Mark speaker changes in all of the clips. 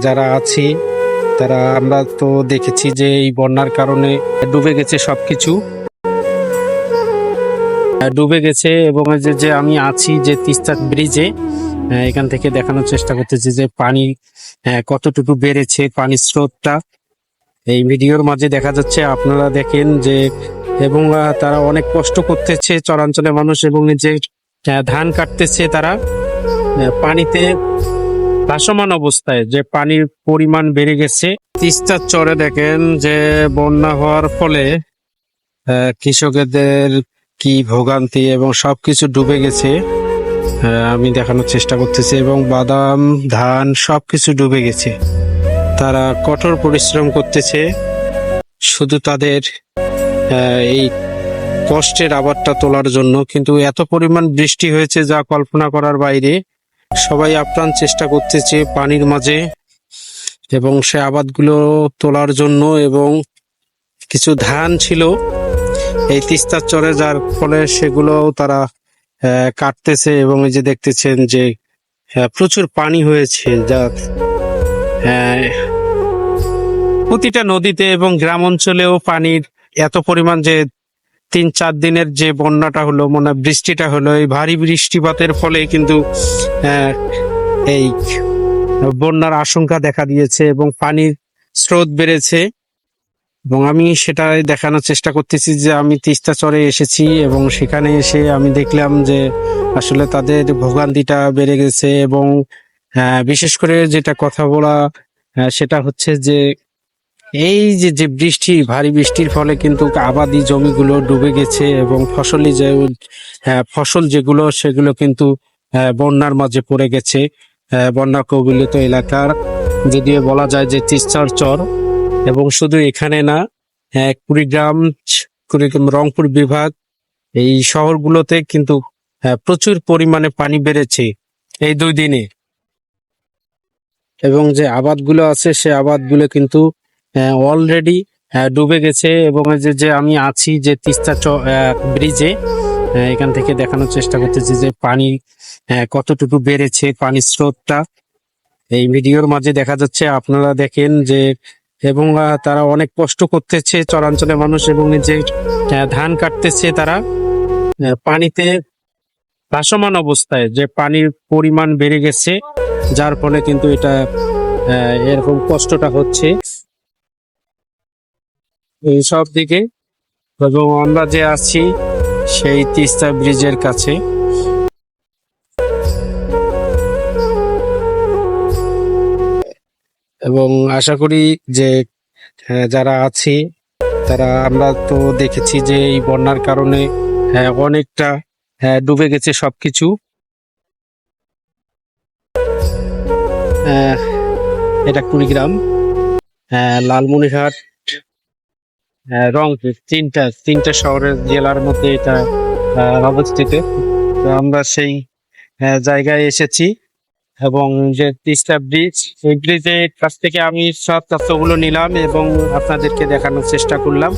Speaker 1: যারা আছি তারা আমরা তো দেখেছি যে এই বন্যার কারণে ডুবে গেছে সবকিছু, ডুবে গেছে। এবং এই যে যে আমি আছি যে তিস্তা ব্রিজে, এখান থেকে দেখানোর চেষ্টা করতেছি যে পানি কতটুকু বেড়েছে, পানির স্রোতটা এই ভিডিওর মাঝে দেখা যাচ্ছে, আপনারা দেখেন যে। এবং তারা অনেক কষ্ট করতেছে চরাঞ্চলের মানুষ, এবং যে ধান কাটতেছে তারা পানিতে ভাসমান অবস্থায়, যে পানির পরিমাণ বেড়ে গেছে। তিস্তার চরে দেখেন যে বন্যা হওয়ার ফলে কৃষকদের কি ভোগান্তি, এবং সবকিছু ডুবে গেছে। আমি দেখানোর চেষ্টা করতেছি, এবং বাদাম ধান সবকিছু ডুবে গেছে। তারা কঠোর পরিশ্রম করতেছে শুধু তাদের এই কষ্টের আবাদটা তোলার জন্য, কিন্তু এত পরিমাণ বৃষ্টি হয়েছে যা কল্পনা করার বাইরে। সবাই আপ্রাণ চেষ্টা করতেছে পানির মাঝে এবং সে আবাদগুলো তোলার জন্য। এবং কিছু ধান ছিল এই তিস্তার চরে, যার ফলে সেগুলো তারা কাটতেছে। এবং এই যে দেখতেছেন যে প্রচুর পানি হয়েছে, যা প্রতিটা নদীতে এবং গ্রাম অঞ্চলেও পানির এত পরিমাণ যে 3-4 দিনের যে বন্যাটা হলো, মানে বৃষ্টিটা হলো, এই ভারী বৃষ্টিপাতের ফলে কিন্তু এই বন্যার আশঙ্কা দেখা দিয়েছে এবং পানির স্রোত বেড়েছে। এবং আমি সেটাই দেখানোর চেষ্টা করতেছি যে আমি তিস্তা চরে এসেছি, এবং সেখানে এসে আমি দেখলাম যে আসলে তাদের ভোগান্তিটা বেড়ে গেছে। এবং বিশেষ করে যেটা কথা বলা সেটা হচ্ছে যে এই যে যে বৃষ্টি, ভারী বৃষ্টির ফলে কিন্তু আবাদি জমিগুলো ডুবে গেছে, এবং ফসলি যে ফসল যেগুলো সেগুলো কিন্তু বন্যার মাঝে পড়ে গেছে। বন্যা কবলিত এলাকার, যদিও বলা যায় যে তিস্তার চর। এবং শুধু এখানে না, কুড়িগ্রাম, রংপুর বিভাগ, এই শহরগুলোতে কিন্তু প্রচুর পরিমাণে পানি বেড়েছে এই 2 দিনে। এবং যে আবাদগুলো আছে সে আবাদগুলো কিন্তু অলরেডি ডুবে গেছে। এবং এই যে যে আমি আছি যে তিস্তা ব্রিজে, এখান থেকে দেখানোর চেষ্টা করতেছি যে পানি কতটুকু বেড়েছে, পানির স্রোতটা এই ভিডিওর মাঝে দেখা যাচ্ছে, আপনারা দেখেন যে। এবং তারা অনেক কষ্ট করতেছে চরাঞ্চলের মানুষ, এবং যে ধান কাটতেছে তারা পানিতে ভাসমান অবস্থায়, যে পানির পরিমাণ বেড়ে গেছে, যার ফলে কিন্তু এটা এরকম কষ্টটা হচ্ছে এই সব দিকে। এবং আমরা যে আছি সেই তিস্তা ব্রিজের কাছে। এবং আশা করি যে যারা আছি তারা, আমরা তো দেখেছি যে এই বন্যার কারণে অনেকটা ডুবে গেছে সবকিছু। এটা কুড়িগ্রাম, লালমনিরহাট, রংপুর, তিনটা শহরের জেলার মধ্যে এটা অবস্থিত। তো আমরা সেই জায়গায় এসেছি, এবং যে তিস্তা ব্রিজ, এই ব্রিজের কাছ থেকে আমি সব তথ্যগুলো নিলাম এবং আপনাদেরকে দেখানোর চেষ্টা করলাম।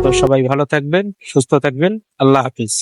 Speaker 1: তো সবাই ভালো থাকবেন, সুস্থ থাকবেন। আল্লাহ হাফিজ।